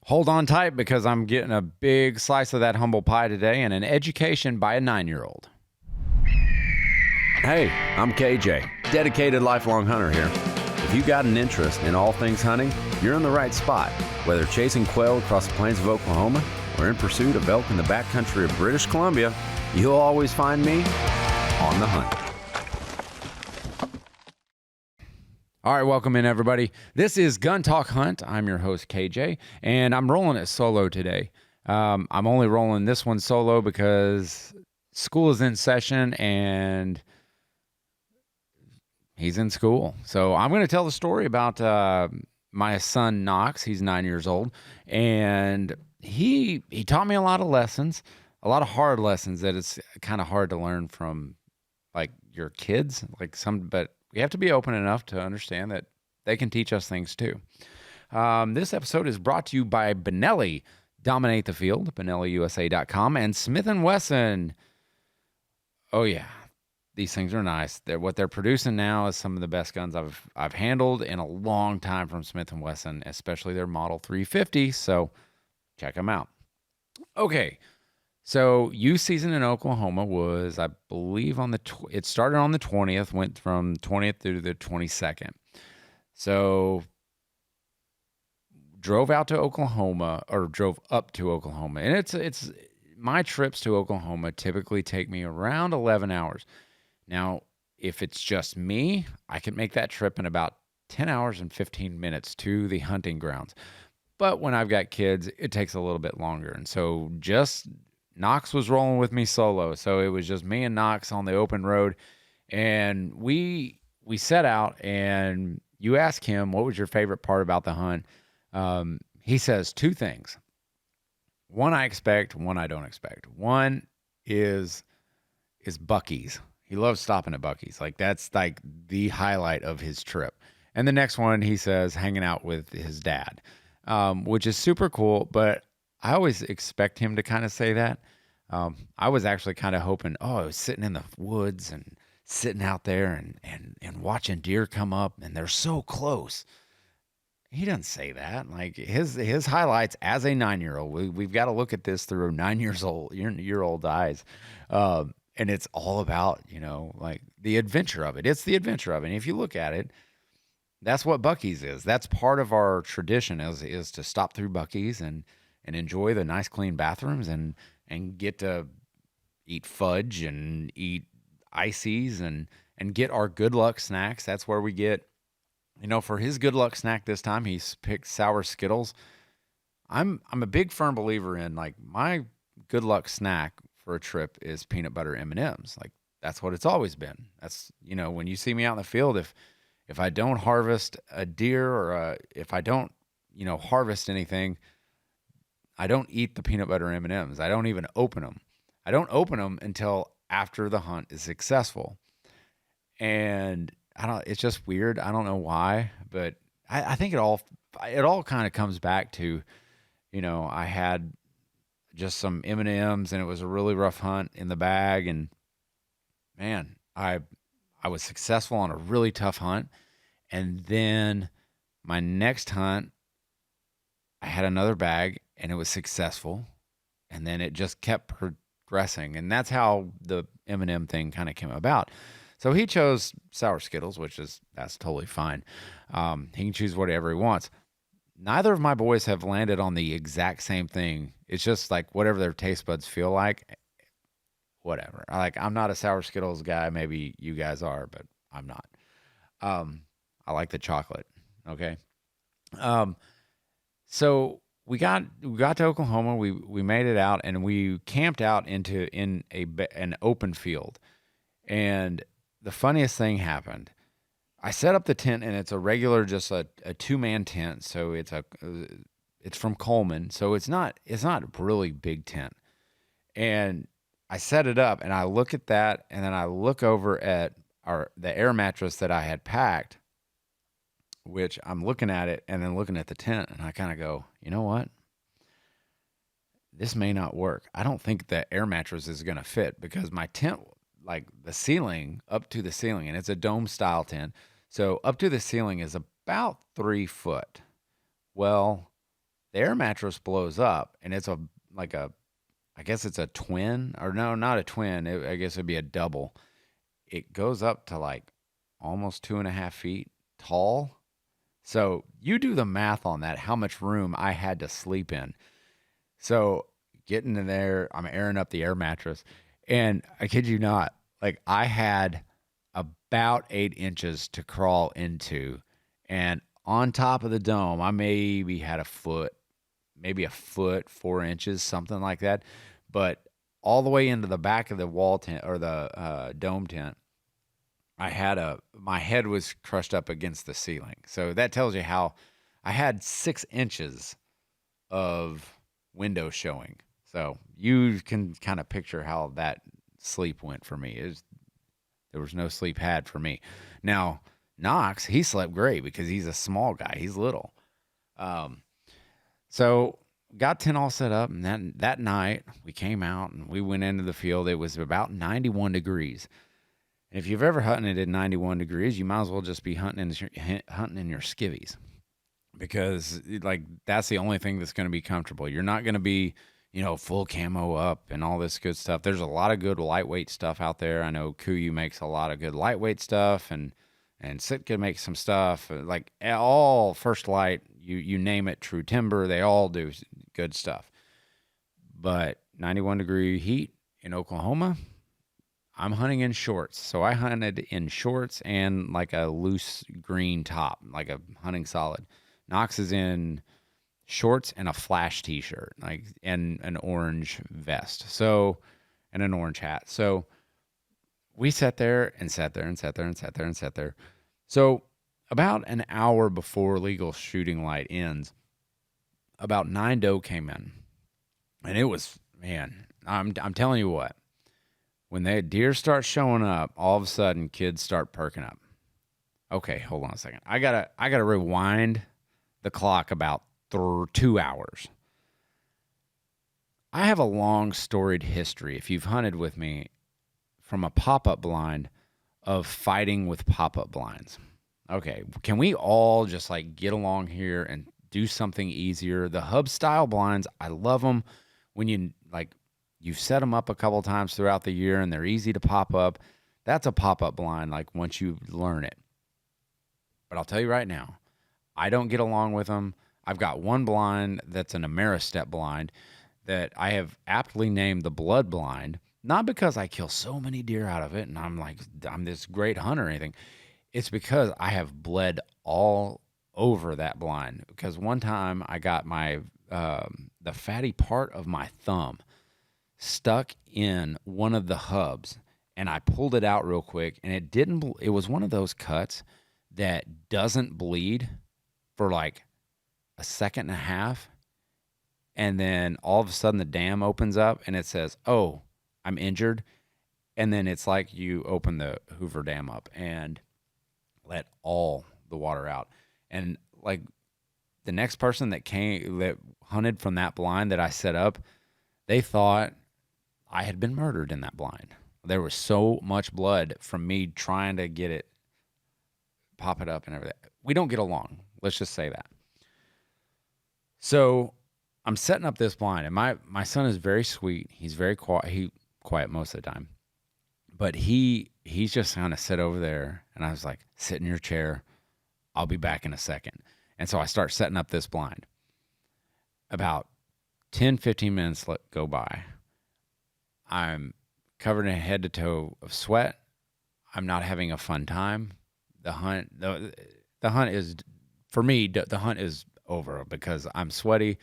Hold on tight because I'm getting a big slice of that humble pie today and an education by a 9-year-old. Hey, I'm KJ, dedicated lifelong hunter here. If you got an interest in all things hunting, you're in the right spot. Whether chasing quail across the plains of Oklahoma or in pursuit of elk in the backcountry of British Columbia, you'll always find me on the hunt. All right, welcome in, everybody. This is Gun Talk Hunt. I'm your host, KJ, and I'm rolling it solo today. I'm only rolling this one solo because school is in session and he's in school. So I'm going to tell the story about my son, Knox. He's 9 years old, and he taught me a lot of lessons, a lot of hard lessons that it's kind of hard to learn from, like, your kids, but we have to be open enough to understand that they can teach us things too. This episode is brought to you by Benelli. Dominate the field, BenelliUSA.com, and Smith & Wesson. Oh yeah, these things are nice. What they're producing now is some of the best guns I've handled in a long time from Smith & Wesson, especially their Model 350. So check them out. Okay. So youth season in Oklahoma was, I believe, it started on the 20th, went from 20th through the 22nd. So drove up to Oklahoma, and it's my trips to Oklahoma typically take me around 11 hours. Now, if it's just me, I can make that trip in about 10 hours and 15 minutes to the hunting grounds. But when I've got kids, it takes a little bit longer. And so Knox was rolling with me solo, so it was just me and Knox on the open road, and we set out, and you ask him, what was your favorite part about the hunt? He says two things. One I expect, one I don't expect. One is Buc-ee's. He loves stopping at Buc-ee's. Like, that's like the highlight of his trip. And the next one, he says, hanging out with his dad, which is super cool, but I always expect him to kind of say that. I was actually kind of hoping, I was sitting in the woods and sitting out there and watching deer come up, and they're so close. He doesn't say that. Like, his highlights as a 9-year-old, we've got to look at this through 9-year-old eyes. And it's all about, like, the adventure of it. It's the adventure of it. And if you look at it, that's what Buc-ee's is. That's part of our tradition is to stop through Buc-ee's and enjoy the nice clean bathrooms and get to eat fudge and eat ices and get our good luck snacks. That's where we get, for his good luck snack this time, he's picked sour Skittles. I'm a big firm believer in, like, my good luck snack for a trip is peanut butter M&Ms. Like, that's what it's always been. That's, when you see me out in the field, if I don't harvest a deer or if I don't, harvest anything, I don't eat the peanut butter M&Ms. I don't even open them. I don't open them until after the hunt is successful. And it's just weird. I don't know why, but I think it all kind of comes back to, I had just some M&Ms and it was a really rough hunt in the bag. And man, I was successful on a really tough hunt. And then my next hunt, I had another bag and it was successful. And then it just kept progressing. And that's how the M&M thing kind of came about. So he chose sour Skittles, that's totally fine. He can choose whatever he wants. Neither of my boys have landed on the exact same thing. It's just like whatever their taste buds feel like, whatever. I'm not a sour Skittles guy. Maybe you guys are, but I'm not. I like the chocolate. Okay. So we got to Oklahoma. We made it out and we camped out in an open field. And the funniest thing happened. I set up the tent and it's a regular, just a 2-man tent. So it's from Coleman. So it's not a really big tent. And I set it up and I look at that and then I look over at the air mattress that I had packed, which I'm looking at it and then looking at the tent and I kind of go, you know what? This may not work. I don't think the air mattress is going to fit because my tent, like the ceiling, up to the ceiling, and it's a dome style tent. So up to the ceiling is about 3 foot. Well, The air mattress blows up, and it's like a I guess it's a twin, or no, not a twin. I guess it'd be a double. It goes up to like almost 2.5 feet tall. So you do the math on that, how much room I had to sleep in. So getting in there, I'm airing up the air mattress, and I kid you not, like I had about 8 inches to crawl into, and on top of the dome, I maybe had a foot, maybe a foot, 4 inches, something like that. But all the way into the back of the wall tent or the dome tent, my head was crushed up against the ceiling. So that tells you how I had 6 inches of window showing. So you can kind of picture how that sleep went for me. There was no sleep had for me. Now, Knox, he slept great because he's a small guy. He's little. Um, so got tent all set up, and that night we came out and we went into the field. It was about 91 degrees. And if you've ever hunted at 91 degrees, you might as well just be hunting in your skivvies, because like that's the only thing that's going to be comfortable. You're not going to be, full camo up and all this good stuff. There's a lot of good lightweight stuff out there. I know Kuyu makes a lot of good lightweight stuff, and Sitka makes some stuff like all First Light. You name it, True Timber, they all do good stuff. But 91-degree heat in Oklahoma, I'm hunting in shorts. So I hunted in shorts and like a loose green top, like a hunting solid. Knox is in shorts and a flash t-shirt, like, and an orange vest. So, and an orange hat. So we sat there and sat there and sat there and sat there and sat there. So about an hour before legal shooting light ends, about 9 doe came in. And it was, man, I'm telling you what, when the deer start showing up, all of a sudden kids start perking up. Okay, hold on a second. I gotta rewind the clock about 2 hours. I have a long storied history, if you've hunted with me, from a pop-up blind of fighting with pop-up blinds. Okay, can we all just like get along here and do something easier? The hub style blinds, I love them when you've set them up a couple times throughout the year and they're easy to pop up. That's a pop-up blind, like once you learn it. But I'll tell you right now, I don't get along with them. I've got one blind that's an Ameristep blind that I have aptly named the blood blind, not because I kill so many deer out of it and I'm this great hunter or anything. It's because I have bled all over that blind. Because one time I got my the fatty part of my thumb stuck in one of the hubs, and I pulled it out real quick, and it was one of those cuts that doesn't bleed for like a second and a half, and then all of a sudden the dam opens up and it says, "Oh, I'm injured," and then it's like you open the Hoover Dam up and let all the water out. And like the next person that hunted from that blind that I set up, they thought I had been murdered in that blind. There was so much blood from me trying to get it, pop it up and everything. We don't get along. Let's just say that. So I'm setting up this blind, and my son is very sweet. He's very quiet. Quiet most of the time, but he's just kind of sit over there. And I was like, sit in your chair. I'll be back in a second. And so I start setting up this blind. About 10, 15 minutes go by. I'm covered in head to toe of sweat. I'm not having a fun time. The hunt is, for me, the hunt is over because I'm sweaty.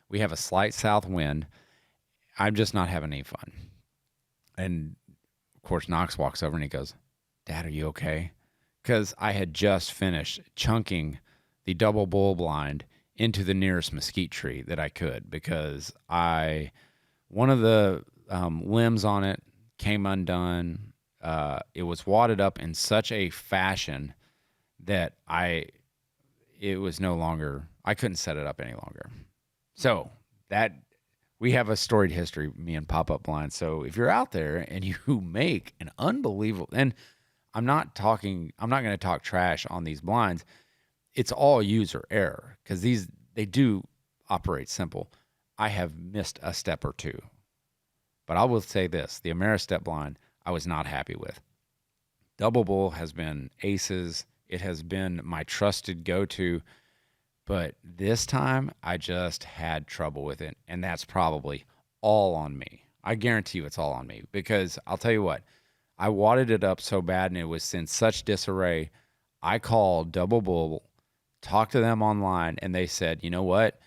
We have a slight south wind. I'm just not having any fun. And of course, Knox walks over and he goes, "Dad, are you okay?" Because I had just finished chunking the double bull blind into the nearest mesquite tree that I could, because one of the limbs on it came undone. It was wadded up in such a fashion that it was no longer, I couldn't set it up any longer. So that we have a storied history, me and pop-up blinds. So if you're out there and you make an unbelievable, and I'm not going to talk trash on these blinds. It's all user error, because they do operates simple. I have missed a step or two. But I will say this, the Ameristep blind, I was not happy with. Double bull has been aces. It has been my trusted go-to. But this time, I just had trouble with it. And that's probably all on me. I guarantee you it's all on me. Because I'll tell you what, I wadded it up so bad and it was in such disarray. I called Double Bull, talked to them online, and they said, you know what?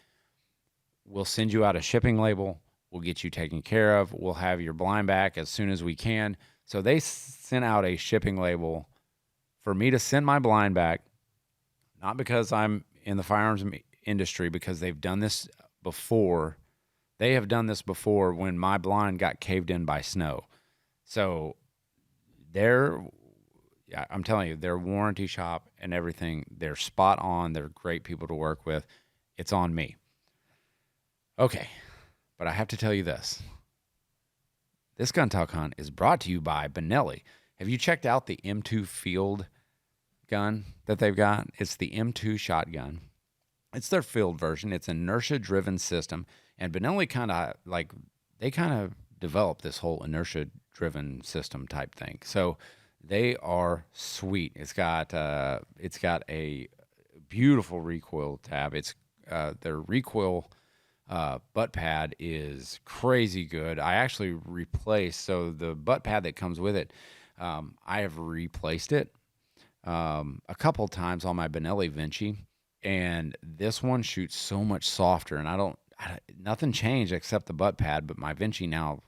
We'll send you out a shipping label. We'll get you taken care of. We'll have your blind back as soon as we can. So they sent out a shipping label for me to send my blind back, not because I'm in the firearms industry, because they've done this before. They have done this before when my blind got caved in by snow. So I'm telling you, their warranty shop and everything, they're spot on. They're great people to work with. It's on me. Okay, but I have to tell you this. This gun talk hunt is brought to you by Benelli. Have you checked out the M2 field gun that they've got? It's the M2 shotgun. It's their field version. It's an inertia-driven system, and Benelli kind of developed this whole inertia-driven system type thing. So they are sweet. It's got a beautiful recoil tab. It's their recoil butt pad is crazy good. I actually replaced, so the butt pad that comes with it, I have replaced it a couple times on my Benelli Vinci, and this one shoots so much softer, and nothing changed except the butt pad, but my Vinci now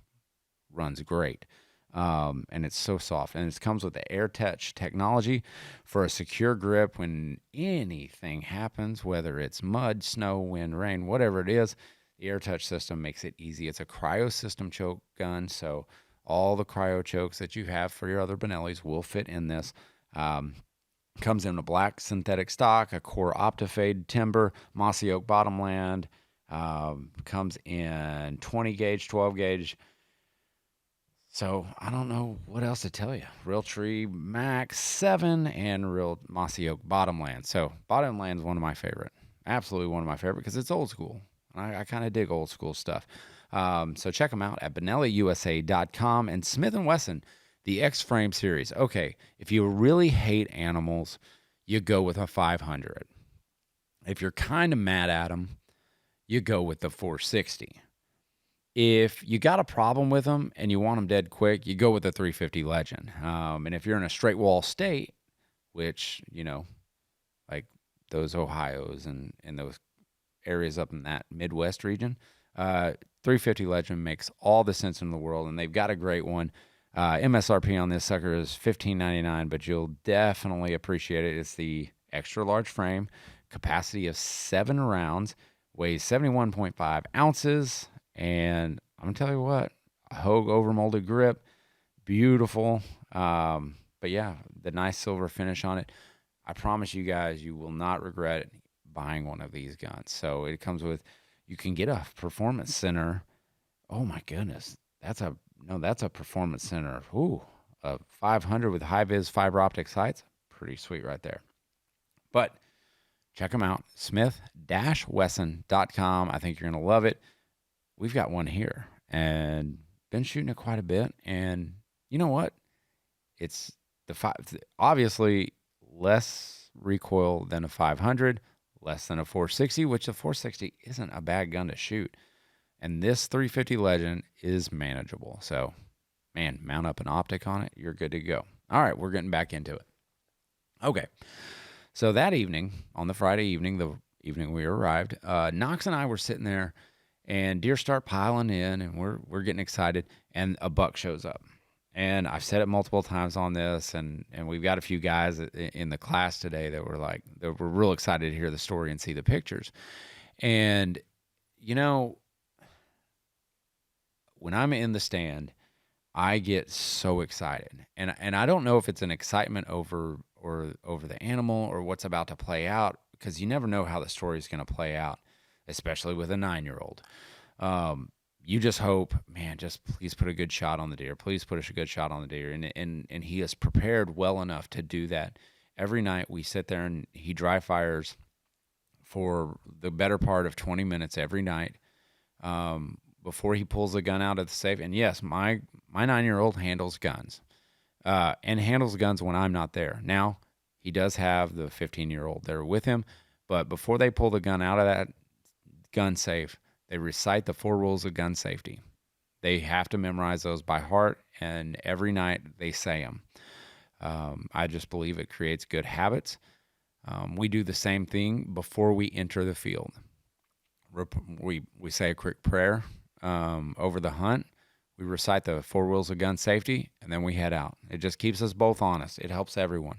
runs great. And it's so soft, and it comes with the Air Touch technology for a secure grip when anything happens, whether it's mud, snow, wind, rain, whatever it is. The Air Touch system makes it easy. It's a cryo system choke gun, so all the cryo chokes that you have for your other Benellis will fit in this. Comes in a black synthetic stock, a core Optifade timber, mossy oak bottomland. Comes in 20 gauge, 12 gauge. So I don't know what else to tell you. Realtree Max 7 and real mossy oak bottomland. So bottomland is one of my favorite. Absolutely one of my favorite because it's old school. I kind of dig old school stuff. So check them out at BenelliUSA.com and Smith & Wesson, the X-Frame series. Okay, if you really hate animals, you go with a 500. If you're kind of mad at them, you go with the 460. If you got a problem with them and you want them dead quick, you go with the 350 Legend. And if you're in a straight wall state, which, like those Ohios and those areas up in that Midwest region, 350 Legend makes all the sense in the world, and they've got a great one. MSRP on this sucker is $15.99, but you'll definitely appreciate it. It's the extra large frame, capacity of 7 rounds, weighs 71.5 ounces, and I'm going to tell you what, a Hogue overmolded grip, beautiful. But yeah, the nice silver finish on it. I promise you guys, you will not regret buying one of these guns. So it comes with, you can get a performance center. Oh my goodness. That's a performance center. Ooh, a 500 with high-vis fiber optic sights. Pretty sweet right there. But check them out, smith-wesson.com. I think you're going to love it. We've got one here and been shooting it quite a bit. And you know what? It's obviously less recoil than a 500, less than a 460, which the 460 isn't a bad gun to shoot. And this 350 Legend is manageable. So, man, mount up an optic on it, you're good to go. All right, we're getting back into it. Okay, so that evening, on the Friday evening, the evening we arrived, Knox and I were sitting there, and deer start piling in, and we're getting excited, and a buck shows up. And I've said it multiple times on this, and we've got a few guys in the class today that were real excited to hear the story and see the pictures. And, when I'm in the stand, I get so excited. And I don't know if it's an excitement over the animal or what's about to play out, because you never know how the story is going to play out, especially with a 9-year-old. You just hope, man, just please put a good shot on the deer. Please put a good shot on the deer. And he is prepared well enough to do that. Every night we sit there and he dry fires for the better part of 20 minutes every night before he pulls the gun out of the safe. And yes, my 9-year-old handles guns and handles guns when I'm not there. Now, he does have the 15-year-old there with him, but before they pull the gun out of that gun safe, they recite the 4 rules of gun safety. They have to memorize those by heart, and every night they say them. I just believe it creates good habits. We do the same thing before we enter the field. We say a quick prayer over the hunt. We recite the 4 rules of gun safety, and then we head out. It just keeps us both honest. It helps everyone.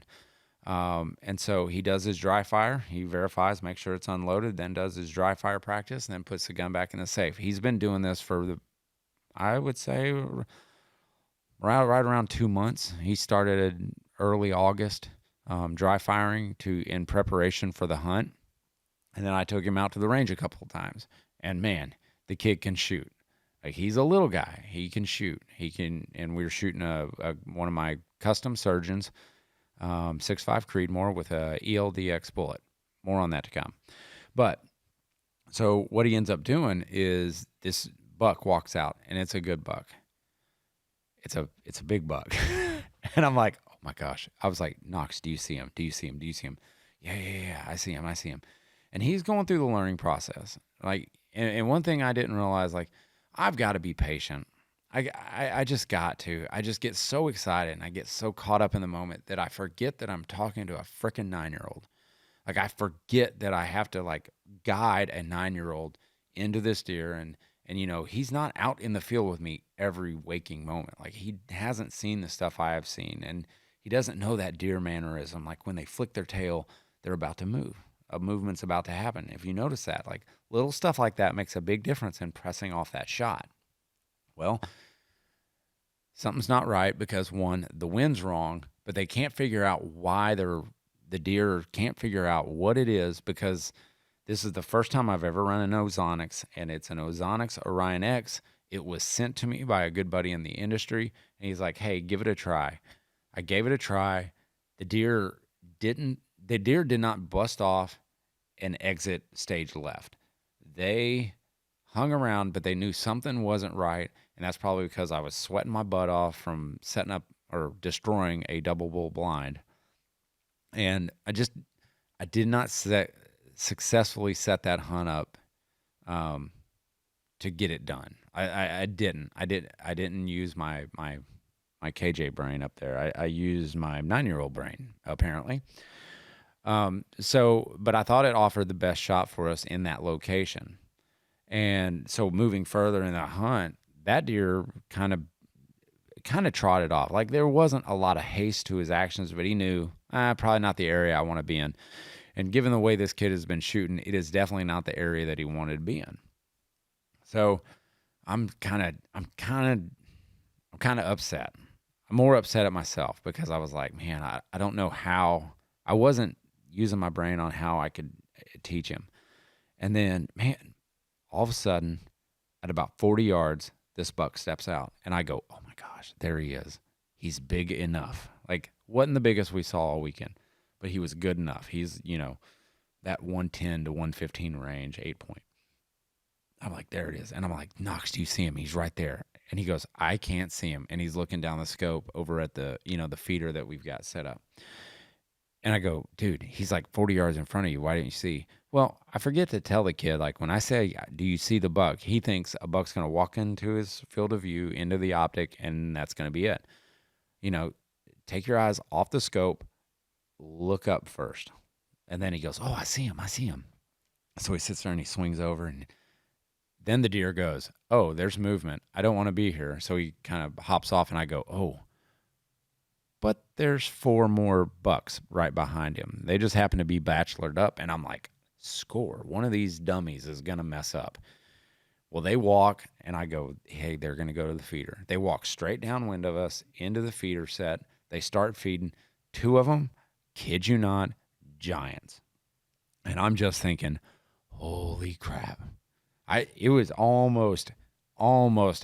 And so he does his dry fire. He verifies, makes sure it's unloaded, then does his dry fire practice, and then puts the gun back in the safe. He's been doing this for I would say, right around 2 months. He started early August, dry firing in preparation for the hunt. And then I took him out to the range a couple of times. And man, the kid can shoot. Like, he's a little guy. He can shoot. And we were shooting one of my custom surgeons, 6.5 Creedmoor with a ELDX bullet. More on that to come. But so what he ends up doing is this buck walks out, and it's a good buck. It's a big buck. And I'm like, oh my gosh. I was like, Knox, do you see him? Do you see him? Do you see him? Yeah. I see him. And he's going through the learning process. Like, and one thing I didn't realize, like, I've got to be patient. I just got to. I just get so excited and I get so caught up in the moment that I forget that I'm talking to a freaking 9-year-old. Like, I forget that I have to, like, guide a 9-year-old into this deer. And he's not out in the field with me every waking moment. Like, he hasn't seen the stuff I have seen. And he doesn't know that deer mannerism. Like, when they flick their tail, they're about to move. A movement's about to happen. If you notice that, like, little stuff like that makes a big difference in pressing off that shot. Well, something's not right because, one, the wind's wrong, but they can't figure out why the deer can't figure out what it is, because this is the first time I've ever run an Ozonics, and it's an Ozonics Orion X. It was sent to me by a good buddy in the industry, and he's like, hey, give it a try. I gave it a try. The deer did not bust off and exit stage left. They hung around, but they knew something wasn't right, and that's probably because I was sweating my butt off from setting up or destroying a double bull blind. And I did not successfully set that hunt up to get it done. I didn't use my KJ brain up there. I used my 9-year-old brain, apparently. But I thought it offered the best shot for us in that location. And so moving further in the hunt, that deer kind of trotted off. Like, there wasn't a lot of haste to his actions, but he knew, probably not the area I want to be in. And given the way this kid has been shooting, it is definitely not the area that he wanted to be in. So I'm kind of upset. I'm more upset at myself because I was like, man, I don't know how. I wasn't using my brain on how I could teach him. And then, man, all of a sudden, at about 40 yards, this buck steps out. And I go, oh my gosh, there he is. He's big enough. Like, wasn't the biggest we saw all weekend, but he was good enough. He's, that 110 to 115 range, 8-point. I'm like, there it is. And I'm like, Knox, do you see him? He's right there. And he goes, I can't see him. And he's looking down the scope over at the, the feeder that we've got set up. And I go, dude, he's like 40 yards in front of you. Why didn't you see? Well, I forget to tell the kid, like, when I say, do you see the buck? He thinks a buck's going to walk into his field of view, into the optic, and that's going to be it. Take your eyes off the scope, look up first. And then he goes, oh, I see him. So he sits there and he swings over, and then the deer goes, oh, there's movement. I don't want to be here. So he kind of hops off, and I go, oh. But there's 4 more bucks right behind him. They just happen to be bachelored up, and I'm like, score. One of these dummies is going to mess up. Well, they walk, and I go, hey, they're going to go to the feeder. They walk straight downwind of us into the feeder set. They start feeding. 2 of them, kid you not, giants. And I'm just thinking, holy crap. It was almost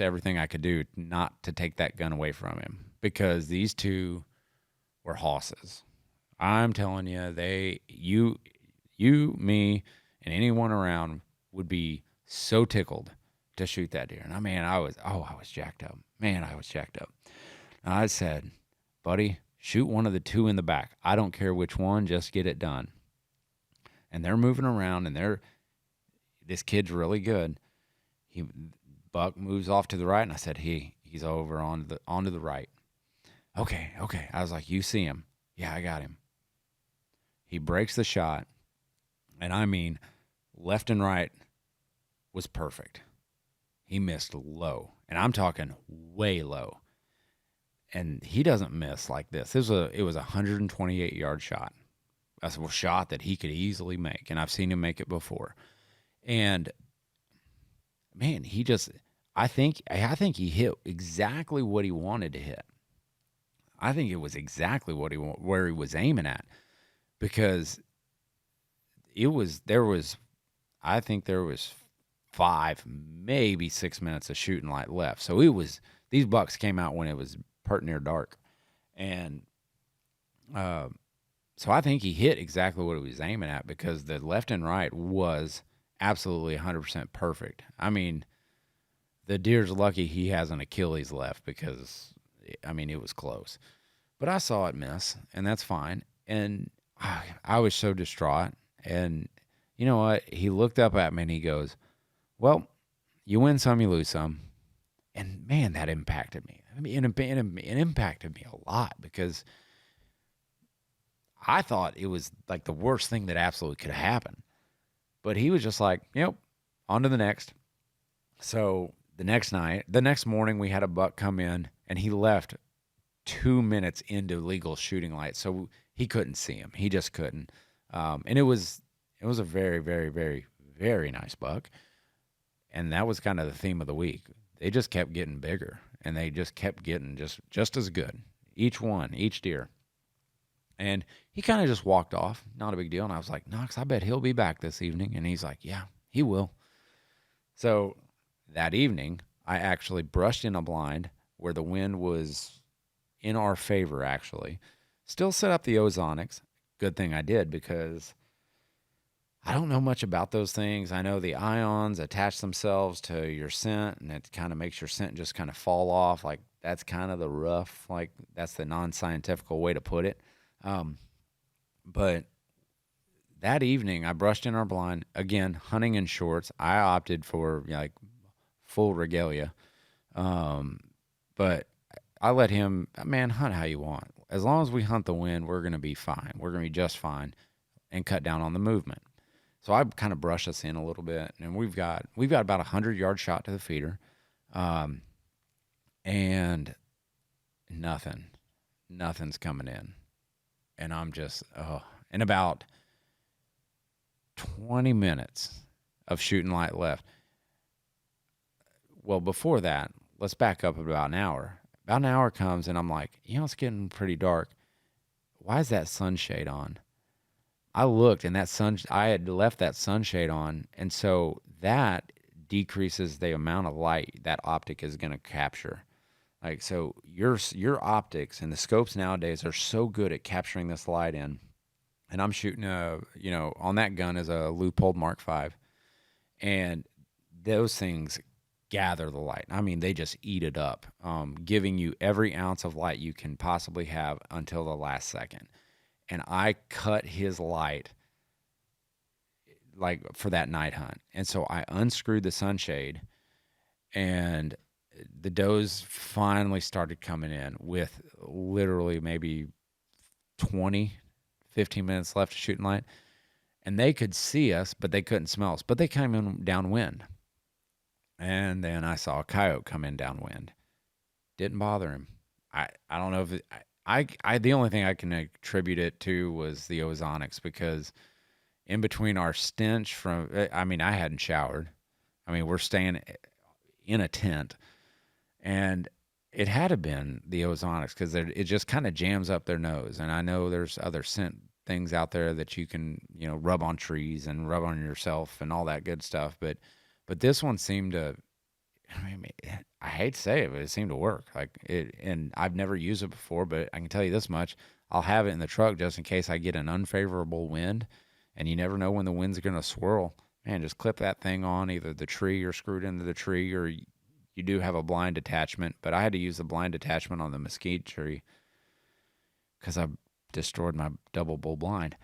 everything I could do not to take that gun away from him, because these 2 were hosses. I'm telling you, you, me, and anyone around would be so tickled to shoot that deer. And I was jacked up. Man, I was jacked up. And I said, buddy, shoot one of the two in the back. I don't care which one, just get it done. And they're moving around, and this kid's really good. Buck moves off to the right, and I said, he's over onto the right. Okay. I was like, you see him? Yeah, I got him. He breaks the shot, and I mean, left and right was perfect. He missed low, and I'm talking way low. And he doesn't miss like this. It was a 128-yard shot. That's a shot that he could easily make, and I've seen him make it before. And man, I think he hit exactly what he wanted to hit. I think it was exactly where he was aiming at, because I think there was 5, maybe 6 minutes of shooting light left. So these bucks came out when it was pert near dark. And so I think he hit exactly what he was aiming at, because the left and right was absolutely 100% perfect. I mean, the deer's lucky he has an Achilles left, because, I mean, it was close. But I saw it miss, and that's fine. And I was so distraught. And you know what? He looked up at me and he goes, well, you win some, you lose some. And man, that impacted me. I mean, it impacted me a lot, because I thought it was like the worst thing that absolutely could happen. But he was just like, yep, on to the next. So the next morning, we had a buck come in, and he left 2 minutes into legal shooting light. So he couldn't see him. He just couldn't. And it was a very, very, very, very nice buck. And that was kind of the theme of the week. They just kept getting bigger, and they just kept getting just as good. Each deer. And he kind of just walked off. Not a big deal. And I was like, Knox, I bet he'll be back this evening. And he's like, yeah, he will. So that evening, I actually brushed in a blind where the wind was in our favor, actually. Still set up the ozonics. Good thing I did, because I don't know much about those things. I know the ions attach themselves to your scent, and it kind of makes your scent just kind of fall off. Like, that's kind of the rough, like, that's the non-scientific way to put it. But that evening, I brushed in our blind. Again, hunting in shorts. I opted for, like, full regalia. But I let him, man, hunt how you want. As long as we hunt the wind, we're going to be fine. We're going to be just fine, and cut down on the movement. So I kind of brush us in a little bit, and we've got about a 100-yard shot to the feeder, and nothing's coming in. And I'm just, in about 20 minutes of shooting light left. Well, before that, let's back up about an hour. About an hour comes, and I'm like, it's getting pretty dark. Why is that sunshade on? I looked, and I had left that sunshade on, and so that decreases the amount of light that optic is going to capture. Like, so your optics and the scopes nowadays are so good at capturing this light in. And I'm shooting on that gun is a Leupold Mark V, and those things gather the light. I mean, they just eat it up, giving you every ounce of light you can possibly have until the last second. And I cut his light, like, for that night hunt. And so I unscrewed the sunshade, and the does finally started coming in with literally maybe 15 minutes left of shooting light. And they could see us, but they couldn't smell us. But they came in downwind. And then I saw a coyote come in downwind. Didn't bother him. I don't know if the only thing I can attribute it to was the ozonics, because in between our stench from, I mean, I hadn't showered. I mean, we're staying in a tent, and it had to been the ozonics, because it just kind of jams up their nose. And I know there's other scent things out there that you can, rub on trees and rub on yourself and all that good stuff. But this one seemed to, I mean, I hate to say it, but it seemed to work. Like it, and I've never used it before, but I can tell you this much: I'll have it in the truck just in case I get an unfavorable wind, and you never know when the wind's going to swirl. Man, just clip that thing on either the tree or screwed into the tree, or you do have a blind attachment. But I had to use the blind attachment on the mesquite tree because I destroyed my double bull blind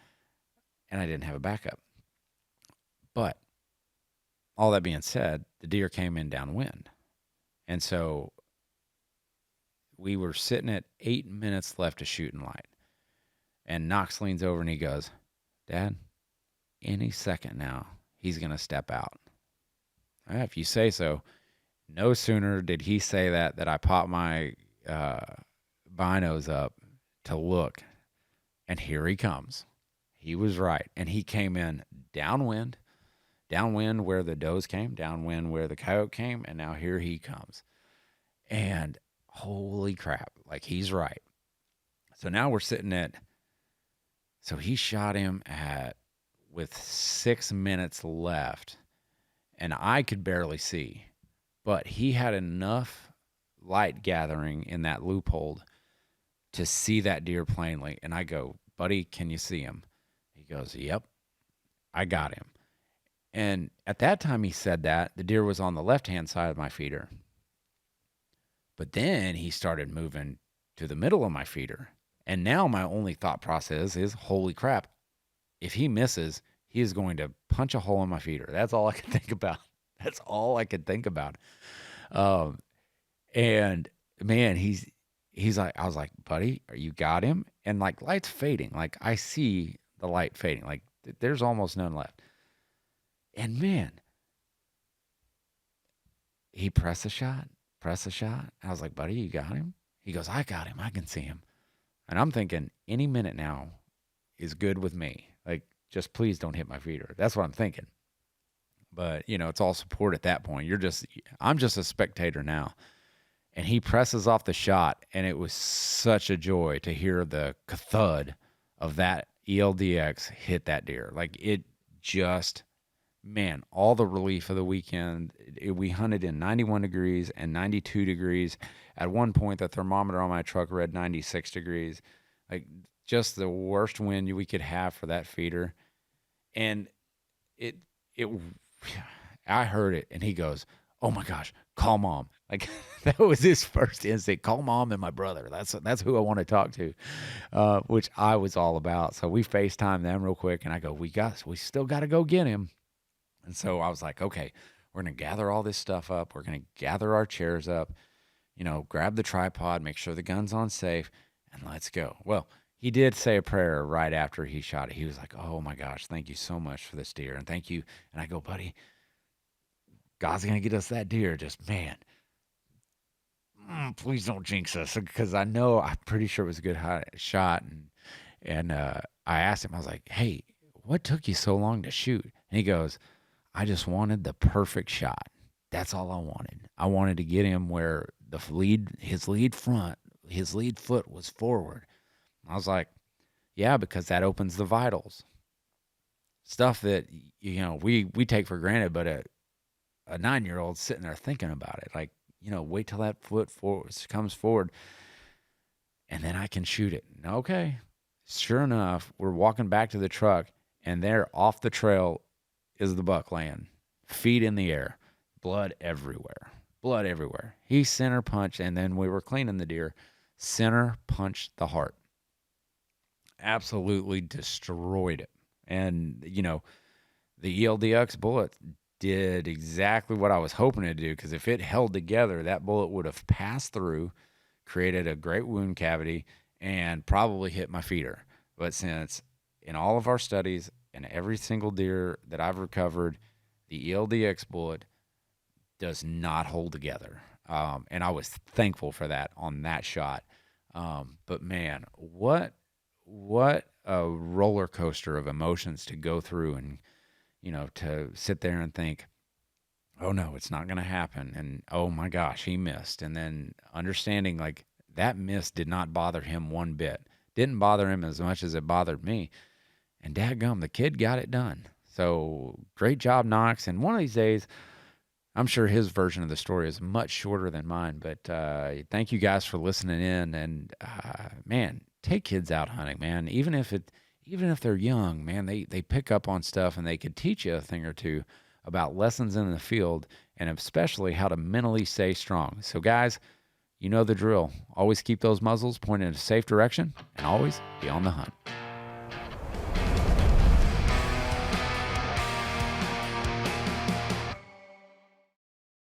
and I didn't have a backup. But all that being said, the deer came in downwind. And so we were sitting at 8 minutes left of shooting light. And Knox leans over and he goes, Dad, any second now, he's going to step out. If you say so. No sooner did he say that I popped my binos up to look, and here he comes. He was right, and he came in downwind where the does came, downwind where the coyote came, and now here he comes. And holy crap, like he's right. So now we're sitting at, so he shot him with 6 minutes left, and I could barely see. But he had enough light gathering in that loophole to see that deer plainly. And I go, buddy, can you see him? He goes, yep, I got him. And at that time he said that, the deer was on the left-hand side of my feeder. But then he started moving to the middle of my feeder. And now my only thought process is, holy crap, if he misses, he is going to punch a hole in my feeder. That's all I could think about. That's all I could think about. And man, he's like, I was like, buddy, you got him? And like light's fading. Like I see the light fading. Like there's almost none left. And man, he pressed a shot. I was like, buddy, you got him? He goes, I got him. I can see him. And I'm thinking any minute now is good with me. Like, just please don't hit my feeder. That's what I'm thinking. But, it's all support at that point. I'm just a spectator now. And he presses off the shot, and it was such a joy to hear the thud of that ELDX hit that deer. Like, it just, man, all the relief of the weekend. We hunted in 91 degrees and 92 degrees. At one point, the thermometer on my truck read 96 degrees. Like, just the worst wind we could have for that feeder. And I heard it, and he goes, oh my gosh, call Mom. Like, that was his first instinct. Call Mom and my brother. That's who I want to talk to, which I was all about. So we FaceTimed them real quick, and I go, we still got to go get him. And so I was like, okay, we're going to gather all this stuff up. We're going to gather our chairs up, grab the tripod, make sure the gun's on safe, and let's go. Well, he did say a prayer right after he shot it. He was like, oh my gosh, thank you so much for this deer. And thank you. And I go, buddy, God's going to get us that deer. Just, man, please don't jinx us. Because I'm pretty sure it was a good shot. And I asked him, I was like, hey, what took you so long to shoot? And he goes, I just wanted the perfect shot. That's all I wanted. I wanted to get him where his lead foot was forward. I was like, yeah, because that opens the vitals. Stuff that, we take for granted, but a 9-year-old sitting there thinking about it. Like, wait till that foot comes forward, and then I can shoot it. Okay. Sure enough, we're walking back to the truck, and there off the trail is the buck laying, feet in the air, blood everywhere. He center punched, and then we were cleaning the deer, center punched the heart. Absolutely destroyed it. And, the ELDX bullet did exactly what I was hoping to do, because if it held together, that bullet would have passed through, created a great wound cavity, and probably hit my feeder. But since in all of our studies and every single deer that I've recovered, the ELDX bullet does not hold together. And I was thankful for that on that shot. But man, what a roller coaster of emotions to go through, and, to sit there and think, oh no, it's not going to happen. And oh my gosh, he missed. And then understanding like that miss did not bother him one bit. Didn't bother him as much as it bothered me. And dadgum, the kid got it done. So great job, Knox. And one of these days, I'm sure his version of the story is much shorter than mine, but thank you guys for listening in. And man, take kids out hunting, man. Even if even if they're young, man, they pick up on stuff and they could teach you a thing or two about lessons in the field and especially how to mentally stay strong. So, guys, you know the drill. Always keep those muzzles pointed in a safe direction and always be on the hunt.